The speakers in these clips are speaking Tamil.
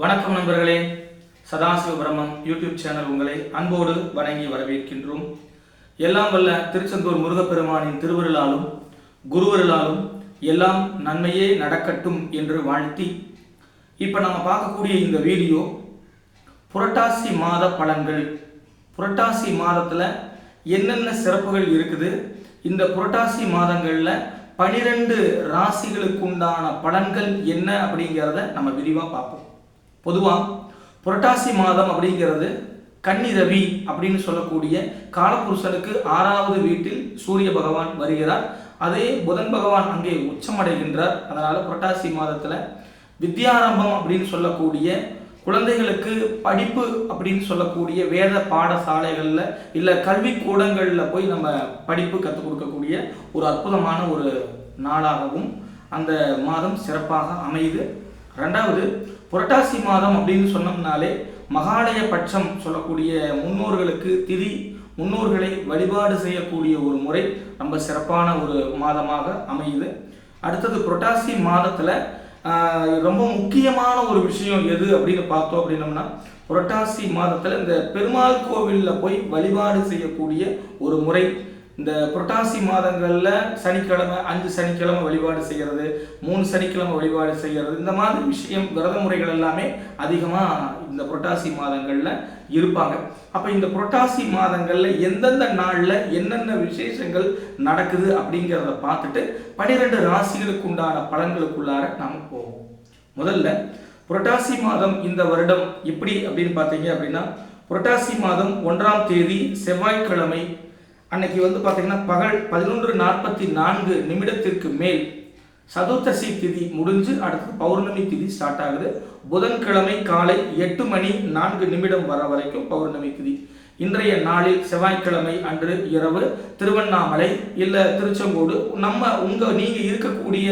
வணக்கம் நண்பர்களே, சதாசிவ பிரம்மம் யூடியூப் சேனல் உங்களை அன்போடு வணங்கி வரவேற்கின்றோம். எல்லாம் வல்ல திருச்செந்தூர் முருகப்பெருமானின் திருவருளாலும் குருவருளாலும் எல்லாம் நன்மையே நடக்கட்டும் என்று வாழ்த்தி, இப்போ நம்ம பார்க்கக்கூடிய இந்த வீடியோ புரட்டாசி மாத பலன்கள். புரட்டாசி மாதத்தில் என்னென்ன சிறப்புகள் இருக்குது, இந்த புரட்டாசி மாதங்களில் 12 ராசிகளுக்கு உண்டான பலன்கள் என்ன அப்படிங்கிறத நம்ம விரிவாக பார்ப்போம். பொதுவாக புரட்டாசி மாதம் அப்படிங்கிறது கன்னி ரவி அப்படின்னு சொல்லக்கூடிய காலபுருஷனுக்கு 6வது வீட்டில் சூரிய பகவான் வருகிறார். அதே புதன் பகவான் அங்கே உச்சமடைகின்றார். அதனால் புரட்டாசி மாதத்தில் வித்யாரம்பம் அப்படின்னு சொல்லக்கூடிய குழந்தைகளுக்கு படிப்பு அப்படின்னு சொல்லக்கூடிய வேத பாடசாலைகளில் இல்லை கல்வி கூடங்களில் போய் நம்ம படிப்பு கற்றுக் கொடுக்கக்கூடிய ஒரு அற்புதமான ஒரு நாளாகவும் அந்த மாதம் சிறப்பாக அமையுது. ரெண்டாவது, புரட்டாசி மாதம் அப்படின்னு சொன்னோம்னாலே மகாலய பட்சம் சொல்லக்கூடிய முன்னோர்களுக்கு திதி, முன்னோர்களை வழிபாடு செய்யக்கூடிய ஒரு முறை ரொம்ப சிறப்பான ஒரு மாதமாக அமையுது. அடுத்தது, புரட்டாசி மாதத்தில் ரொம்ப முக்கியமான ஒரு விஷயம் எது அப்படின்னு பார்த்தோம் அப்படின்னம்னா, புரட்டாசி மாதத்தில் இந்த பெருமாள் கோவிலில் போய் வழிபாடு செய்யக்கூடிய ஒரு முறை. இந்த புரட்டாசி மாதங்களில் சனிக்கிழமை 5 சனிக்கிழமை வழிபாடு செய்கிறது, 3 சனிக்கிழமை வழிபாடு செய்கிறது, இந்த மாதிரி விஷயம் விரத முறைகள் எல்லாமே அதிகமாக இந்த புரட்டாசி மாதங்களில் இருப்பாங்க. அப்போ இந்த புரட்டாசி மாதங்களில் எந்தெந்த நாளில் என்னென்ன விசேஷங்கள் நடக்குது அப்படிங்கிறத பார்த்துட்டு 12 ராசிகளுக்கு உண்டான பலன்களுக்குள்ளார நாம் போவோம். முதல்ல புரட்டாசி மாதம் இந்த வருடம் எப்படி அப்படின்னு பார்த்தீங்க அப்படின்னா, புரட்டாசி மாதம் 1ஆம் தேதி செவ்வாய்க்கிழமை அன்னைக்கு பார்த்தீங்கன்னா பகல் 11:44 மேல் சதுர்த்தசி திதி முடிஞ்சு அடுத்து பௌர்ணமி திதி ஸ்டார்ட் ஆகுது. புதன்கிழமை காலை 8:04 வர வரைக்கும் பௌர்ணமி திதி. இன்றைய நாளில் செவ்வாய்க்கிழமை அன்று இரவு திருவண்ணாமலை இல்லை திருச்செங்கோடு நீங்கள் இருக்கக்கூடிய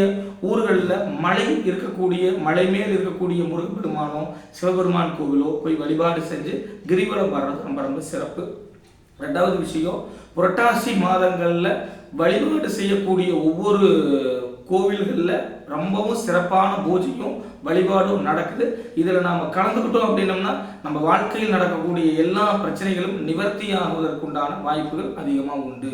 ஊர்களில் மலை இருக்கக்கூடிய மலை மேல் இருக்கக்கூடிய முருகப்பெருமானோ சிவபெருமான் கோவிலோ போய் வழிபாடு செஞ்சு கிரிவலம் வர்றது ரொம்ப ரொம்ப சிறப்பு. ரெண்டாவது விஷயம், புரட்டாசி மாதங்களில் வழிபாடு செய்யக்கூடிய ஒவ்வொரு கோவில்களில் ரொம்பவும் சிறப்பான பூஜையும் வழிபாடும் நடக்குது. இதில் நாம் கலந்துக்கிட்டோம் அப்படின்னம்னா நம்ம வாழ்க்கையில் நடக்கக்கூடிய எல்லா பிரச்சனைகளும் நிவர்த்தி ஆகுவதற்குண்டான வாய்ப்புகள் அதிகமாக உண்டு.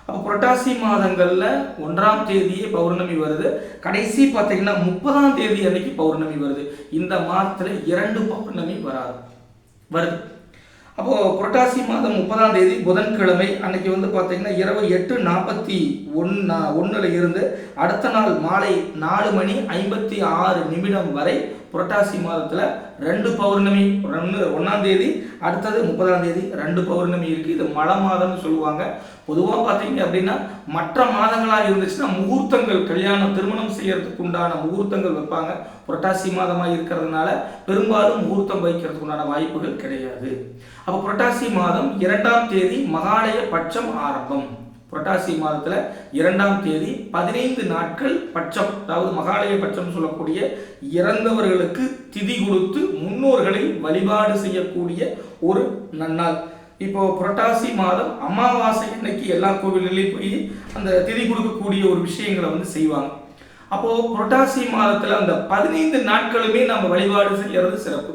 அப்போ புரட்டாசி மாதங்களில் 1ஆம் தேதியே பௌர்ணமி வருது. கடைசி பார்த்தீங்கன்னா 30ஆம் தேதி அன்னைக்கு பௌர்ணமி வருது. இந்த மாதத்தில் 2 பௌர்ணமி வருது. அப்போது புரட்டாசி மாதம் 30ஆம் தேதி புதன்கிழமை அன்னைக்கு பார்த்தீங்கன்னா இரவு 8:41 இருந்து அடுத்த நாள் மாலை 4:56 வரை புரட்டாசி மாதத்தில் 2 பௌர்ணமி. 1ஆம் தேதி அடுத்தது 30ஆம் தேதி 2 பௌர்ணமி இருக்குது. இது மழை மாதம்னு சொல்லுவாங்க. பொதுவாக பார்த்தீங்க அப்படின்னா மற்ற மாதங்களாக இருந்துச்சுன்னா முகூர்த்தங்கள், கல்யாணம் திருமணம் செய்யறதுக்கு உண்டான முகூர்த்தங்கள் வைப்பாங்க. புரட்டாசி மாதமாக இருக்கிறதுனால பெரும்பாலும் முகூர்த்தம் வைக்கிறதுக்கு உண்டான வாய்ப்புகள் கிடையாது. அப்போ புரட்டாசி மாதம் 2ஆம் தேதி மகாலய பட்சம் ஆரம்பம். புரட்டாசி மாதத்தில் 2ஆம் தேதி 15 நாட்கள் பட்சம், அதாவது மகாலய பட்சம் சொல்லக்கூடிய இறந்தவர்களுக்கு திதி கொடுத்து முன்னோர்களை வழிபாடு செய்யக்கூடிய ஒரு நன்னாள். இப்போ புரட்டாசி மாதம் அமாவாசை அன்னைக்கு எல்லா கோவில்களையும் போய் அந்த திதி கொடுக்கக்கூடிய ஒரு விஷயங்களை செய்வாங்க. அப்போது புரட்டாசி மாதத்தில் அந்த 15 நாட்களுமே நம்ம வழிபாடு செய்கிறது சிறப்பு.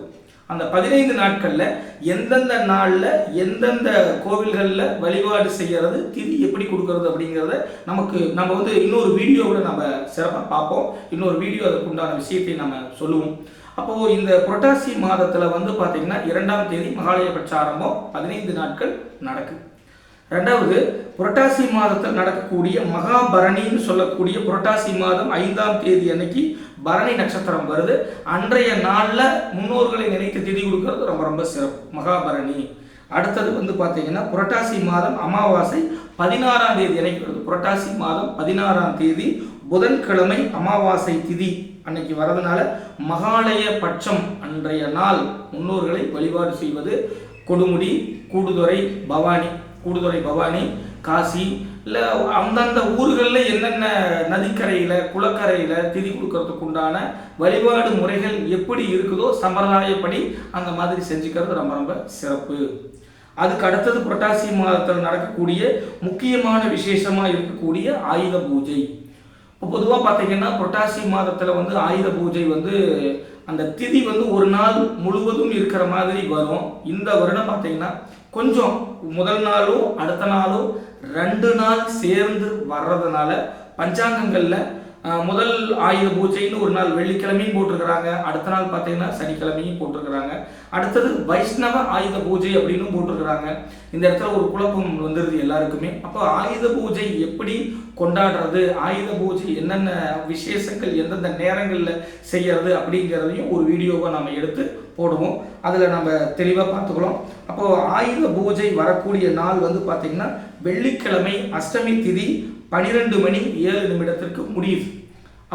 அந்த 15 நாட்களில் எந்தெந்த நாளில் எந்தெந்த கோவில்களில் வழிபாடு செய்கிறது, திதி எப்படி கொடுக்கறது அப்படிங்கிறத நம்ம இன்னொரு வீடியோவில் நம்ம சிறப்பாக பார்ப்போம். இன்னொரு வீடியோ அதுக்கு உண்டான விஷயத்தை நம்ம சொல்லுவோம். அப்போது இந்த புரட்டாசி மாதத்தில் பார்த்தீங்கன்னா 2ஆம் தேதி மகாலய பட்ச ஆரம்பம் 15 நாட்கள் நடக்குது. ரெண்டாவது, புரட்டாசி மாதத்தில் நடக்கக்கூடிய மகாபரணின்னு சொல்லக்கூடிய புரட்டாசி மாதம் 5ஆம் தேதி அன்னைக்கு பரணி நட்சத்திரம் வருது. அன்றைய நாளில் முன்னோர்களை நினைத்து திதி கொடுக்கறது ரொம்ப ரொம்ப சிறப்பு, மகாபரணி. அடுத்தது பார்த்தீங்கன்னா புரட்டாசி மாதம் அமாவாசை 16ஆம் தேதி அன்னைக்கு வருது. புரட்டாசி மாதம் 16ஆம் தேதி புதன்கிழமை அமாவாசை திதி அன்னைக்கு வரதுனால மகாலய பட்சம் அன்றைய நாள் முன்னோர்களை வழிபாடு செய்வது கொடுமுடி, கூடுதுறை பவானி, காசி இல்லை அந்தந்த ஊர்களில் என்னென்ன நதிக்கரையில் குளக்கரையில் திதி கொடுக்கறதுக்கு உண்டான வழிபாடு முறைகள் எப்படி இருக்குதோ சம்பிரதாயப்படி அந்த மாதிரி செஞ்சுக்கிறது ரொம்ப ரொம்ப சிறப்பு. அதுக்கு அடுத்தது புரட்டாசி மாதத்தில் நடக்கக்கூடிய முக்கியமான விசேஷமாக இருக்கக்கூடிய ஆயுத பூஜை. இப்போ பொதுவாக பார்த்தீங்கன்னா புரட்டாசி மாதத்தில் ஆயுத பூஜை அந்த திதி வந்து ஒரு நாள் முழுவதும் இருக்கிற மாதிரி வரும். இந்த வருடம் பார்த்தீங்கன்னா கொஞ்சம் முதல் நாளும் அடுத்த நாளும் 2 நாள் சேர்ந்து வர்றதுனால பஞ்சாங்கங்களில் முதல் ஆயுத பூஜைன்னு ஒரு நாள் வெள்ளிக்கிழமையும் போட்டிருக்கிறாங்க, அடுத்த நாள் பார்த்தீங்கன்னா சனிக்கிழமையும் போட்டிருக்கிறாங்க, அடுத்தது வைஷ்ணவ ஆயுத பூஜை அப்படின்னு போட்டிருக்கிறாங்க. இந்த இடத்துல ஒரு குழப்பம் வந்துடுது எல்லாருக்குமே. அப்போ ஆயுத பூஜை எப்படி கொண்டாடுறது, ஆயுத பூஜை என்னென்ன விசேஷங்கள் எந்தெந்த நேரங்களில் செய்யறது அப்படிங்கிறதையும் ஒரு வீடியோவை நம்ம எடுத்து போடுவோம். அதில் நம்ம தெளிவாக பார்த்துக்கலாம். அப்போது ஆயுத பூஜை வரக்கூடிய நாள் வந்து பார்த்திங்கன்னா வெள்ளிக்கிழமை அஷ்டமி திதி 12 மணி 7 நிமிடத்திற்கு முடியுது.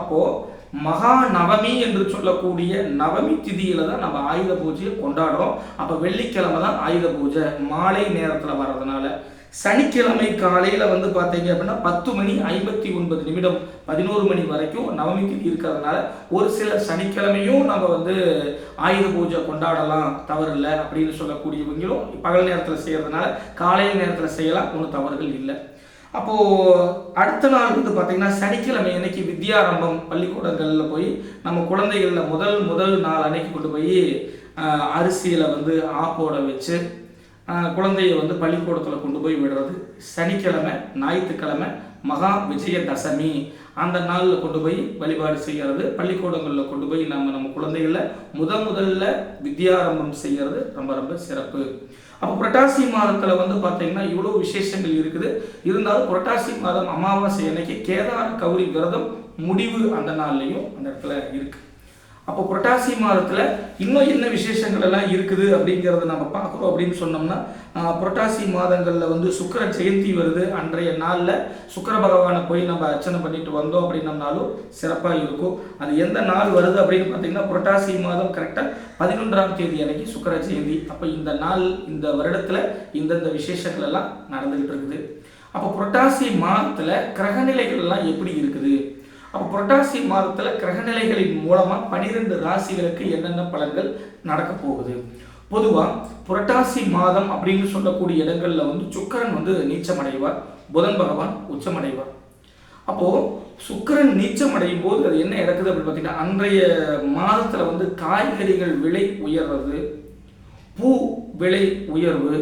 அப்போது மகா நவமி என்று சொல்லக்கூடிய நவமி திதியில தான் நம்ம ஆயுத பூஜையை கொண்டாடுறோம். அப்போ வெள்ளிக்கிழமை தான் ஆயுத பூஜை மாலை நேரத்தில் வர்றதுனால சனிக்கிழமை காலையில் வந்து பார்த்தீங்க அப்படின்னா 10 மணி 59 நிமிடம் 11 மணி வரைக்கும் நவமி திதி இருக்கிறதுனால ஒரு சில சனிக்கிழமையும் நம்ம வந்து ஆயுத பூஜை கொண்டாடலாம், தவறு இல்லை அப்படின்னு சொல்லக்கூடியவங்களும் பகல் நேரத்தில் செய்கிறதுனால காலையில் நேரத்தில் செய்யலாம், ஒன்றும் தவறுகள் இல்லை. அப்போது அடுத்த நாள் வந்து பார்த்திங்கன்னா சனிக்கிழமை அன்னைக்கு வித்யாரம்பம் பள்ளிக்கூடங்களில் போய் நம்ம குழந்தைகளில் முதல் நாள் அன்னைக்கு கொண்டு போய் அரிசியில் வந்து ஆப்போட வச்சு குழந்தைய வந்து பள்ளிக்கூடத்தில் கொண்டு போய் விடுறது. சனிக்கிழமை ஞாயிற்றுக்கிழமை மகா விஜயதசமி அந்த நாளில் கொண்டு போய் வழிபாடு செய்கிறது. பள்ளிக்கூடங்களில் கொண்டு போய் நம்ம குழந்தைகளில் முதல்ல வித்யாரம்பம் செய்கிறது ரொம்ப ரொம்ப சிறப்பு. அப்போ புரட்டாசி மாதத்தில் வந்து பார்த்தீங்கன்னா இவ்வளோ விசேஷங்கள் இருக்குது. இருந்தாலும் புரட்டாசி மாதம் அமாவாசை அன்னைக்கு கேதார கௌரி விரதம் முடிவு அந்த நாள்லையும் அந்த இடத்துல இருக்குது. அப்போ புரட்டாசி மாதத்தில் இன்னும் என்ன விசேஷங்கள் எல்லாம் இருக்குது அப்படிங்கிறத நம்ம பார்க்குறோம் அப்படின்னு சொன்னோம்னா புரட்டாசி மாதங்களில் வந்து சுக்கிர ஜெயந்தி வருது. அன்றைய நாளில் சுக்கிர பகவானை போய் நம்ம அர்ச்சனை பண்ணிட்டு வந்தோம் அப்படின்னம்னாலும் சிறப்பாக இருக்கும். அது எந்த நாள் வருது அப்படின்னு பார்த்தீங்கன்னா புரட்டாசி மாதம் கரெக்டாக 11ஆம் தேதி அன்னைக்கு சுக்கிர ஜெயந்தி. அப்போ இந்த நாள் இந்த வருடத்தில் இந்தந்த விசேஷங்கள் எல்லாம் நடந்துகிட்டு இருக்குது. அப்போ புரட்டாசி மாதத்தில் கிரகநிலைகள் எல்லாம் எப்படி இருக்குது, அப்போ புரட்டாசி மாதத்தில் கிரகநிலைகளின் மூலமாக 12 ராசிகளுக்கு என்னென்ன பலன்கள் நடக்க போகுது. பொதுவாக புரட்டாசி மாதம் அப்படின்னு சொல்லக்கூடிய இடங்களில் வந்து சுக்கிரன் வந்து நீச்சமடைவார், புதன் பகவான் உச்சமடைவார். அப்போது சுக்கிரன் நீச்சம் அடையும் போது அது என்ன நடக்குது அப்படின்னு பார்த்தீங்கன்னா அன்றைய மாதத்தில் வந்து காய்கறிகள் விலை உயர்றது, பூ விலை உயர்வு,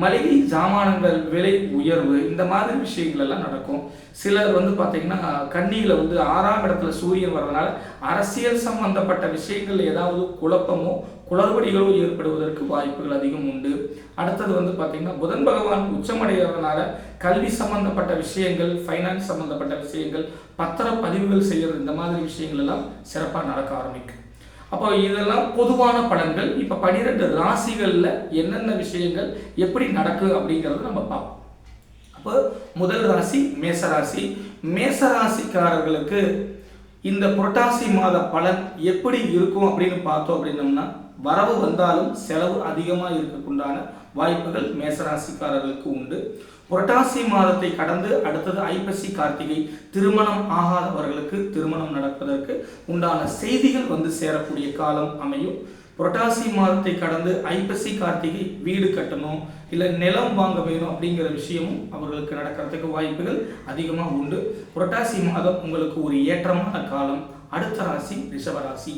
மளிகை சாமானங்கள் விலை உயர்வு, இந்த மாதிரி விஷயங்கள் எல்லாம் நடக்கும். சிலர் வந்து பார்த்தீங்கன்னா கன்னியில் வந்து 6ஆம் இடத்துல சூரியன் வர்றதுனால அரசியல் சம்பந்தப்பட்ட விஷயங்கள் ஏதாவது குழப்பமோ குளறுபடிகளோ ஏற்படுவதற்கு வாய்ப்புகள் அதிகம் உண்டு. அடுத்தது வந்து பார்த்தீங்கன்னா புதன் பகவான் உச்சமடைகிறதுனால கல்வி சம்பந்தப்பட்ட விஷயங்கள், ஃபைனான்ஸ் சம்பந்தப்பட்ட விஷயங்கள், பத்திரப்பதிவுகள் செய்கிறது, இந்த மாதிரி விஷயங்கள் எல்லாம் சிறப்பாக நடக்க ஆரம்பிக்கும். அப்போ இதெல்லாம் பொதுவான பலன்கள். இப்போ 12 ராசிகளில் என்னென்ன விஷயங்கள் எப்படி நடக்கும் அப்படிங்கிறது நம்ம பார்ப்போம். அப்போ முதல் ராசி மேசராசி. மேசராசிக்காரர்களுக்கு இந்த புரட்டாசி மாத பலன் எப்படி இருக்கும் அப்படின்னு பார்த்தோம் அப்படின்னோம்னா வரவு வந்தாலும் செலவு அதிகமாக இருக்கக்குண்டான வாய்ப்புகள் மேசராசிக்காரர்களுக்கு உண்டு. புரட்டாசி மாதத்தை கடந்து அடுத்தது ஐப்பசி கார்த்திகை திருமணம் ஆகாதவர்களுக்கு திருமணம் நடப்பதற்கு உண்டான செய்திகள் வந்து சேரக்கூடிய காலம் அமையும். புரட்டாசி மாதத்தை கடந்து ஐப்பசி கார்த்திகை வீடு கட்டணும் இல்லை நிலம் வாங்க வேணும் அப்படிங்கிற விஷயமும் அவர்களுக்கு நடக்கிறதுக்கு வாய்ப்புகள் அதிகமாக உண்டு. புரட்டாசி மாதம் உங்களுக்கு ஒரு ஏற்றமான காலம். அடுத்த ராசி ரிஷபராசி.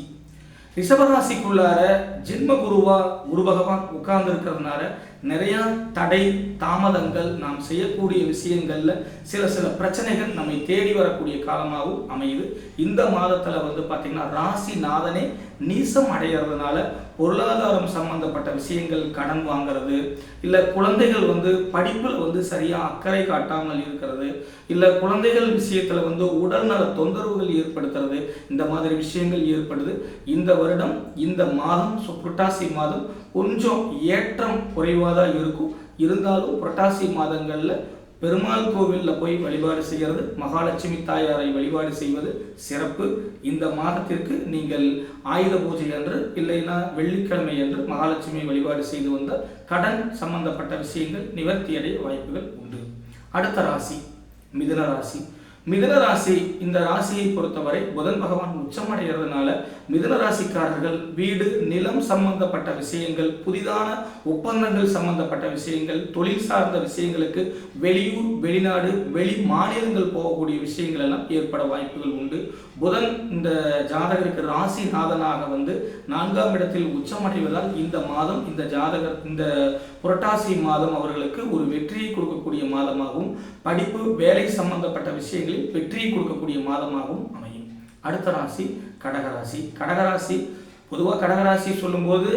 ரிஷபராசிக்குள்ளார ஜென்ம குரு பகவான் உட்கார்ந்து இருக்கிறதுனால நிறையா தடை தாமதங்கள், நாம் செய்யக்கூடிய விஷயங்கள்ல சில பிரச்சனைகள் நம்மை தேடி வரக்கூடிய காலமாகவும் அமையுது. இந்த மாதத்துல வந்து பார்த்தீங்கன்னா ராசி நாதனே நீசம் அடைகிறதுனால பொருளாதாரம் சம்பந்தப்பட்ட விஷயங்கள், கடன் வாங்கிறது, இல்லை குழந்தைகள் வந்து படிப்பில் வந்து சரியாக அக்கறை காட்டாமல் இருக்கிறது, இல்லை குழந்தைகள் விஷயத்தில் வந்து உடல்நல தொந்தரவுகள் ஏற்படுத்துறது, இந்த மாதிரி விஷயங்கள் ஏற்படுது. இந்த வருடம் இந்த மாதம் புரட்டாசி மாதம் கொஞ்சம் ஏற்றம் குறைவாக தான் இருக்கும். இருந்தாலும் புரட்டாசி மாதங்களில் பெருமாள் கோவிலில் போய் வழிபாடு செய்கிறது, மகாலட்சுமி தாயாரை வழிபாடு செய்வது சிறப்பு. இந்த மாதத்திற்கு நீங்கள் ஆயுத பூஜை அன்று இல்லைன்னா வெள்ளிக்கிழமை அன்று மகாலட்சுமியை வழிபாடு செய்து வந்தால் கடன் சம்பந்தப்பட்ட விஷயங்கள் நிவர்த்தியடைய வாய்ப்புகள் உண்டு. அடுத்த ராசி மிதுன ராசி. மிதுன ராசி, இந்த ராசியை பொறுத்தவரை புதன் பகவான் உச்சமடைகிறதுனால மிதுன ராசிக்காரர்கள் வீடு நிலம் சம்பந்தப்பட்ட விஷயங்கள், புதிதான ஒப்பந்தங்கள் சம்பந்தப்பட்ட விஷயங்கள், தொழில் சார்ந்த விஷயங்களுக்கு வெளியூர் வெளிநாடு வெளி மாநிலங்கள் போகக்கூடிய விஷயங்கள் எல்லாம் ஏற்பட வாய்ப்புகள் உண்டு. புதன் இந்த ஜாதகருக்கு ராசிநாதனாக வந்து 4ஆம் இடத்தில் உச்சமடைவதால் இந்த மாதம் இந்த புரட்டாசி மாதம் அவர்களுக்கு ஒரு வெற்றியை கொடுக்கக்கூடிய மாதமாகவும், படிப்பு வேலை சம்பந்தப்பட்ட விஷயங்களில் வெற்றியை கொடுக்கக்கூடிய மாதமாகவும் அமையும். அடுத்த ராசி கடகராசி. கடகராசி பொதுவாக கடகராசி சொல்லும்போது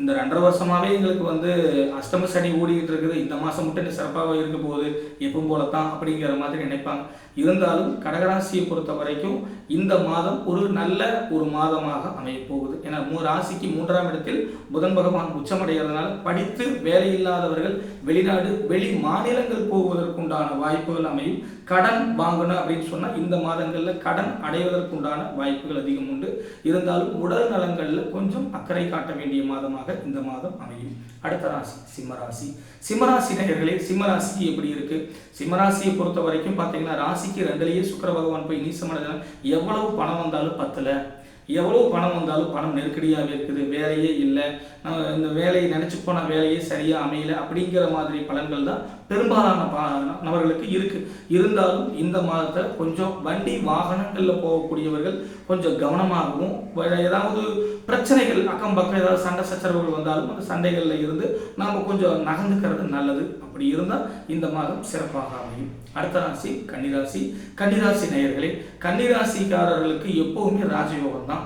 இந்த 2.5 வருஷமாகவே எங்களுக்கு வந்து அஷ்டம சனி ஓடிக்கிட்டு இருக்குது, இந்த மாதம் மட்டும் சிறப்பாக இருக்க போகுது, எப்பவும் போலத்தான் அப்படிங்கிற மாதிரி நினைப்பாங்க. இருந்தாலும் கடகராசியை பொறுத்த வரைக்கும் இந்த மாதம் ஒரு நல்ல ஒரு மாதமாக அமைய போகுது. ஏன்னா ராசிக்கு 3ஆம் இடத்தில் புதன் பகவான் உச்சமடைகிறதுனால படித்து வேலை இல்லாதவர்கள் வெளிநாடு வெளி மாநிலங்கள் போவதற்குண்டான வாய்ப்புகள் அமையும். கடன் வாங்கணும் அப்படின்னு சொன்னால் இந்த மாதங்களில் கடன் அடைவதற்குண்டான வாய்ப்புகள் அதிகம் உண்டு. இருந்தாலும் உடல் நலங்களில் கொஞ்சம் அக்கறை காட்ட வேண்டிய மாதமாக இந்த மாதம் அமையும். அடுத்த ராசி சிம்மராசி. சிம்மராசி நேயர்களே, சிம்மராசிக்கு எப்படி இருக்கு? சிம்மராசியை பொறுத்த வரைக்கும் பார்த்தீங்கன்னா ராசிக்கு 2லேயே சுக்கிர பகவான் போய் நீசமடைதல் எவ்வளவு பணம் வந்தாலும் பத்தல, எவ்வளவு பணம் வந்தாலும் பணம் நெருக்கடியாகவே இருக்குது, வேலையே இல்லை, இந்த வேலையை நினைச்சு போன வேலையே சரியா அமையல அப்படிங்கிற மாதிரி பலன்கள் தான் பெரும்பாலான நபர்களுக்கு இருக்கு. இருந்தாலும் இந்த மாதத்தில் கொஞ்சம் வண்டி வாகனங்களில் போகக்கூடியவர்கள் கொஞ்சம் கவனமாகவும், ஏதாவது பிரச்சனைகள் அக்கம் பக்கம் ஏதாவது சண்டை சச்சரவுகள் வந்தாலும் அந்த சண்டைகளில் இருந்து நாம் கொஞ்சம் நகர்ந்துக்கிறது நல்லது. அப்படி இருந்தால் இந்த மாதம் சிறப்பாக அமையும். அடுத்த ராசி கன்னிராசி. கன்னிராசி நேயர்களே, கன்னிராசிக்காரர்களுக்கு எப்பவுமே ராஜயோகம் தான்.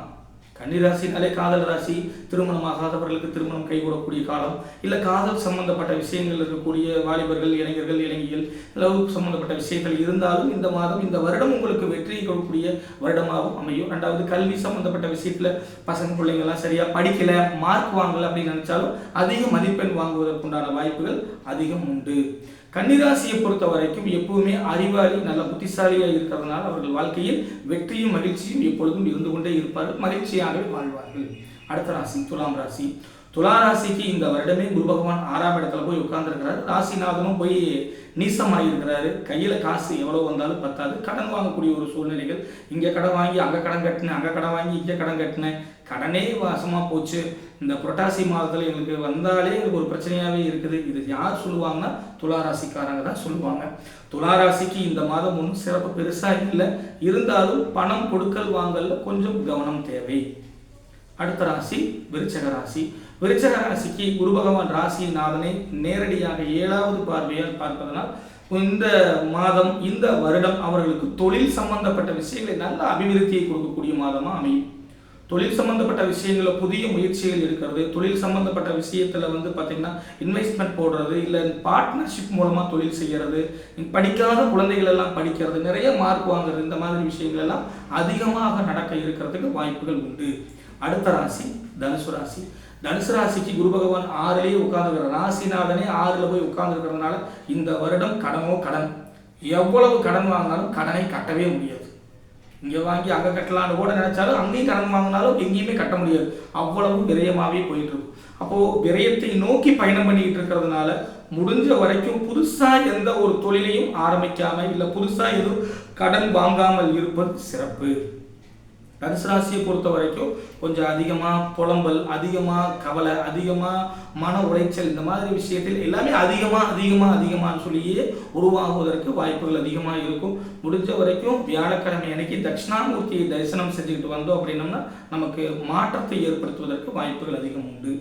கன்னிராசினாலே காதல் ராசி, திருமணமாகாதவர்களுக்கு திருமணம் கைகூடக்கூடிய காலம், இல்லை காதல் சம்பந்தப்பட்ட விஷயங்கள் இருக்கக்கூடிய வாலிபர்கள் இளைஞர்கள் இளைஞர்கள் லவ் சம்பந்தப்பட்ட விஷயங்கள் இருந்தாலும் இந்த மாதம் இந்த வருடம் உங்களுக்கு வெற்றியை கொடுக்கக்கூடிய வருடமாகவும் அமையும். 2வது கல்வி சம்பந்தப்பட்ட விஷயத்தில் பசங்க பிள்ளைங்கள்லாம் சரியாக படிக்கலை, மார்க் வாங்கலை அப்படின்னு நினைச்சாலும் அதிக மதிப்பெண் வாங்குவதற்குண்டான வாய்ப்புகள் அதிகம் உண்டு. கன்னிராசியை பொறுத்த வரைக்கும் எப்பவுமே அறிவாளி நல்ல புத்திசாலியாக இருக்கிறதுனால அவர்கள் வாழ்க்கையில் வெற்றியும் மகிழ்ச்சியும் எப்பொழுதும் இருந்து கொண்டே இருப்பார்கள், மகிழ்ச்சியாகவே வாழ்வார்கள். அடுத்த ராசி துலாம் ராசி. துலா ராசிக்கு இந்த வருடமே குரு பகவான் 6ஆம் இடத்துல போய் உட்கார்ந்துருக்கிறாரு. ராசிநாதனும் போய் நீசமாகிருக்கிறாரு. கையில் காசு எவ்வளோ வந்தாலும் பத்தாது, கடன் வாங்கக்கூடிய ஒரு சூழ்நிலைகள். இங்கே கடன் வாங்கி அங்கே கடன் கட்டினேன், அங்கே கடன் வாங்கி இங்கே கடன் கட்டினேன், கடனே வாசமாக போச்சு. இந்த புரட்டாசி மாதத்தில் எங்களுக்கு வந்தாலே எனக்கு ஒரு பிரச்சனையாகவே இருக்குது. இது யார் சொல்லுவாங்கன்னா துளாராசிக்காரங்க தான் சொல்லுவாங்க. துளாராசிக்கு இந்த மாதம் ஒன்றும் சிறப்பு பெருசாக இல்லை, இருந்தாலும் பணம் கொடுக்கல் வாங்கல கொஞ்சம் கவனம் தேவை. அடுத்த ராசி விருச்சக ராசி. விருச்சக ராசிக்கு குரு பகவான் ராசிநாதனை நேரடியாக 7வது பார்வையால் பார்ப்பதனால் இந்த மாதம் இந்த வருடம் அவர்களுக்கு தொழில் சம்பந்தப்பட்ட விஷயங்களை நல்ல அபிவிருத்தியை கொடுக்கக்கூடிய மாதமாக அமையும். தொழில் சம்பந்தப்பட்ட விஷயங்களில் புதிய முயற்சிகள் இருக்கிறது, தொழில் சம்பந்தப்பட்ட விஷயத்தில் வந்து பார்த்திங்கன்னா இன்வெஸ்ட்மெண்ட் போடுறது, இல்லை பார்ட்னர்ஷிப் மூலமாக தொழில் செய்கிறது, படிக்காத குழந்தைகள் எல்லாம் படிக்கிறது, நிறைய மார்க் வாங்குறது, இந்த மாதிரி விஷயங்கள் எல்லாம் அதிகமாக நடக்க இருக்கிறதுக்கு வாய்ப்புகள் உண்டு. அடுத்த ராசி தனுசு ராசி. தனுசு ராசிக்கு குரு பகவான் 6லேயே உட்கார்ந்துருக்கிற ராசிநாதனே 6ல் போய் உட்கார்ந்துருக்கிறதுனால இந்த வருடம் கடனோ கடன், எவ்வளவு கடன் வாங்கினாலும் கடனை கட்டவே முடியாது. இங்கே வாங்கி அங்கே கட்டலான்னு கூட நினைச்சாலும் அங்கேயும் கடன் வாங்கினாலும் எங்கேயுமே கட்ட முடியாது, அவ்வளவு விரயமாகவே போயிட்டு இருக்கும். அப்போது விரயத்தை நோக்கி பயணம் பண்ணிக்கிட்டு இருக்கிறதுனால முடிஞ்ச வரைக்கும் புதுசாக எந்த ஒரு தொழிலையும் ஆரம்பிக்காமல் இல்லை புதுசாக எதுவும் கடன் வாங்காமல் இருப்பது சிறப்பு. தனுசு ராசியை பொறுத்த வரைக்கும் கொஞ்சம் அதிகமாக புலம்பல், அதிகமாக கவலை, அதிகமாக மன உளைச்சல், இந்த மாதிரி விஷயத்தில் எல்லாமே அதிகமாக சொல்லியே உருவாகுவதற்கு வாய்ப்புகள் அதிகமாக இருக்கும். முடிஞ்ச வரைக்கும் வியாழக்கிழமை அன்னைக்கு தட்சிணாமூர்த்தியை தரிசனம் செஞ்சுக்கிட்டு வந்தோம் அப்படின்னோம்னா நமக்கு மாற்றத்தை ஏற்படுத்துவதற்கு வாய்ப்புகள் அதிகம் உண்டு.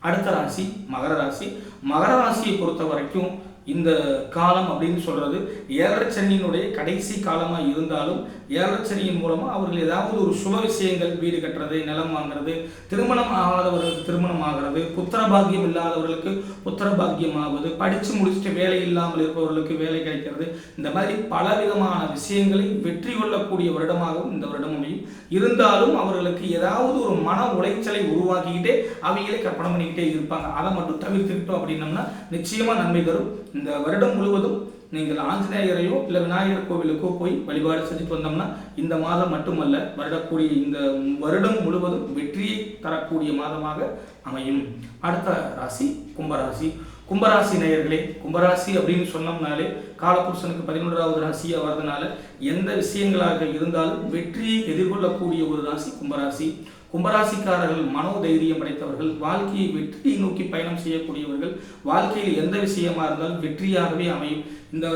அடுத்த ராசி மகர ராசி. மகர ராசியை பொறுத்த வரைக்கும் இந்த காலம் அப்படின்னு சொல்கிறது 7.5 சனியினுடைய கடைசி காலமாக இருந்தாலும் 7.5 சனியின் மூலமாக அவர்கள் ஏதாவது ஒரு சுப விஷயங்கள், வீடு கட்டுறது, நிலம் வாங்குறது, திருமணம் ஆகாதவர்களுக்கு திருமணம் ஆகிறது, புத்திர பாக்கியம் இல்லாதவர்களுக்கு புத்திர பாக்கியம் ஆகுது, படித்து முடிச்சுட்டு வேலை இல்லாமல் இருப்பவர்களுக்கு வேலை கிடைக்கிறது, இந்த மாதிரி பலவிதமான விஷயங்களை வெற்றி கொள்ளக்கூடிய வருடமாகவும் இந்த வருடம் அமையும். இருந்தாலும் அவர்களுக்கு ஏதாவது ஒரு மன உளைச்சலை உருவாக்கிக்கிட்டே அவைகளை கற்பனை பண்ணிக்கிட்டே இருப்பாங்க. அதை மட்டும் தவிர்த்துக்கிட்டோம் அப்படின்னம்னா நிச்சயமாக நன்மை தரும். இந்த வருடம் முழுவதும் நீங்கள் ஆஞ்சநேயரையோ இல்லை விநாயகர் கோவிலுக்கோ போய் வழிபாடு செஞ்சுட்டு வந்தோம்னா இந்த மாதம் மட்டுமல்ல, வரக்கூடிய இந்த வருடம் முழுவதும் வெற்றியை தரக்கூடிய மாதமாக அமையும். அடுத்த ராசி கும்பராசி. கும்பராசி நேயர்களே, கும்பராசி அப்படின்னு சொன்னோம்னாலே காலபுருஷனுக்கு 11வது ராசியாக வரதுனால எந்த விஷயங்களாக இருந்தாலும் வெற்றியை எதிர்கொள்ளக்கூடிய ஒரு ராசி கும்பராசி. கும்பராசிக்காரர்கள் மனோதைரியம் படைத்தவர்கள், வாழ்க்கையை வெற்றியை நோக்கி பயணம் செய்யக்கூடியவர்கள், வாழ்க்கையில் எந்த விஷயமா இருந்தாலும் வெற்றியாகவே அமையும். இந்த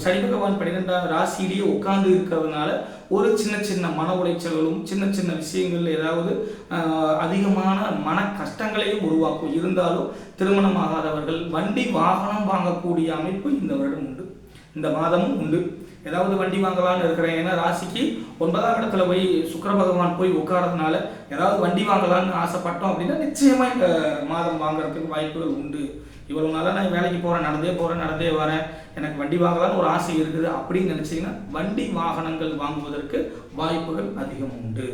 சனி பகவான் 12ஆம் ராசியிலேயே உட்கார்ந்து இருக்கிறதுனால ஒரு சின்ன சின்ன மன உளைச்சல்களும் சின்ன சின்ன விஷயங்கள் ஏதாவது அதிகமான மன கஷ்டங்களையும் உருவாக்கும். இருந்தாலும் திருமணமாகாதவர்கள் வண்டி வாகனம் வாங்கக்கூடிய அமைப்பு இந்த வருடம் உண்டு, இந்த மாதமும் உண்டு. ஏதாவது வண்டி வாங்கலாம்னு இருக்கிறேன். ஏன்னா ராசிக்கு 9ஆம் இடத்துல போய் சுக்கிர பகவான் போய் உட்காரதுனால ஏதாவது வண்டி வாங்கலாம்னு ஆசைப்பட்டோம் அப்படின்னா நிச்சயமா இந்த மாதம் வாங்குறதுக்கு வாய்ப்புகள் உண்டு. இவ்வளவு நாளாக நான் வேலைக்கு போகிறேன், நடந்தே வரேன், எனக்கு வண்டி வாங்கலாம்னு ஒரு ஆசை இருக்குது அப்படின்னு நினச்சிங்கன்னா வண்டி வாகனங்கள் வாங்குவதற்கு வாய்ப்புகள் அதிகம் உண்டு.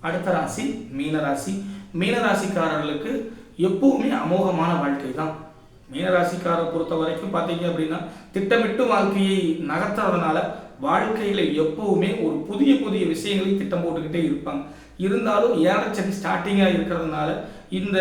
அடுத்த ராசி மீனராசி. மீனராசிக்காரர்களுக்கு எப்பவுமே அமோகமான வாழ்க்கை தான். மீனராசிக்காரரை பொறுத்த வரைக்கும் பார்த்தீங்க அப்படின்னா திட்டமிட்டு வாழ்க்கையை நகர்த்துறதுனால வாழ்க்கையில் எப்பவுமே ஒரு புதிய புதிய விஷயங்களை திட்டம் போட்டுக்கிட்டே இருப்பாங்க. இருந்தாலும் ஏழரை ஸ்டார்டிங்காக இருக்கிறதுனால இந்த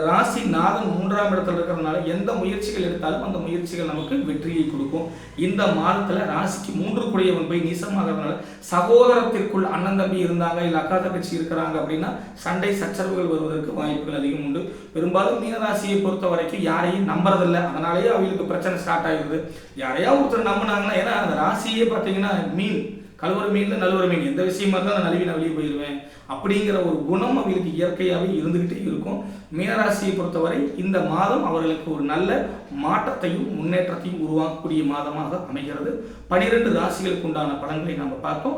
ராசி நாதன் 3ஆம் இடத்துல இருக்கிறதுனால எந்த முயற்சிகள் எடுத்தாலும் அந்த முயற்சிகள் நமக்கு வெற்றியை கொடுக்கும். இந்த மாதத்தில் ராசிக்கு 3 கூடியவன் போய் நீசமாகிறதுனால சகோதரத்திற்குள் அண்ணன் தம்பி இருந்தாங்க, இல்லை அக்கா தங்கச்சி இருக்கிறாங்க அப்படின்னா சண்டை சச்சரவுகள் வருவதற்கு வாய்ப்புகள் அதிகம் உண்டு. பெரும்பாலும் மீனராசியை பொறுத்த வரைக்கும் யாரையும் நம்புறதில்லை, அதனாலேயே அவங்களுக்கு பிரச்சனை ஸ்டார்ட் ஆகிடுது. யாரையா ஒருத்தர் நம்பினாங்கன்னா, ஏன்னா அந்த ராசியே பார்த்தீங்கன்னா மீன், கழுவுற மீன்ல நழுவுற மீன், எந்த விஷயமா இருந்தாலும் அந்த நழுவி நான் வெளியே போயிடுவேன் அப்படிங்கிற ஒரு குணம் அவங்களுக்கு இயற்கையாகவே இருந்துகிட்டே இருக்கும். மீனராசியை பொறுத்தவரை இந்த மாதம் அவர்களுக்கு ஒரு நல்ல மாற்றத்தையும் முன்னேற்றத்தையும் உருவாக்கக்கூடிய மாதமாக அமைகிறது. 12 ராசிகளுக்கு உண்டான பலன்களை நம்ம பார்ப்போம்.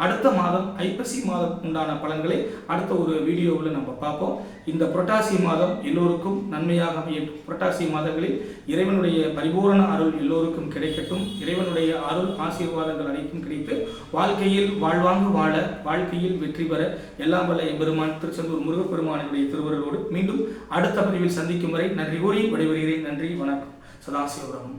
அடுத்த மாதம் ஐப்பசி மாதம் உண்டான பலன்களை அடுத்த ஒரு வீடியோவில் நம்ம பார்ப்போம். இந்த புரட்டாசி மாதம் எல்லோருக்கும் நன்மையாக அமையட்டும். புரட்டாசி மாதங்களில் இறைவனுடைய பரிபூரண அருள் எல்லோருக்கும் கிடைக்கட்டும். இறைவனுடைய அருள் ஆசீர்வாதங்கள் அனைத்தும் கிடைத்து வாழ்க்கையில் வாழ்வாங்கு வாழ, வாழ்க்கையில் வெற்றி பெற எல்லாம் வல்ல எம்பெருமான் திருச்செந்தூர் முருகப்பெருமானுடைய திருவருளோடு மீண்டும் அடுத்த பதிவில் சந்திக்கும் வரை நன்றி கூறி விடைபெறுகிறேன். நன்றி, வணக்கம். சதாசிவபுரம்.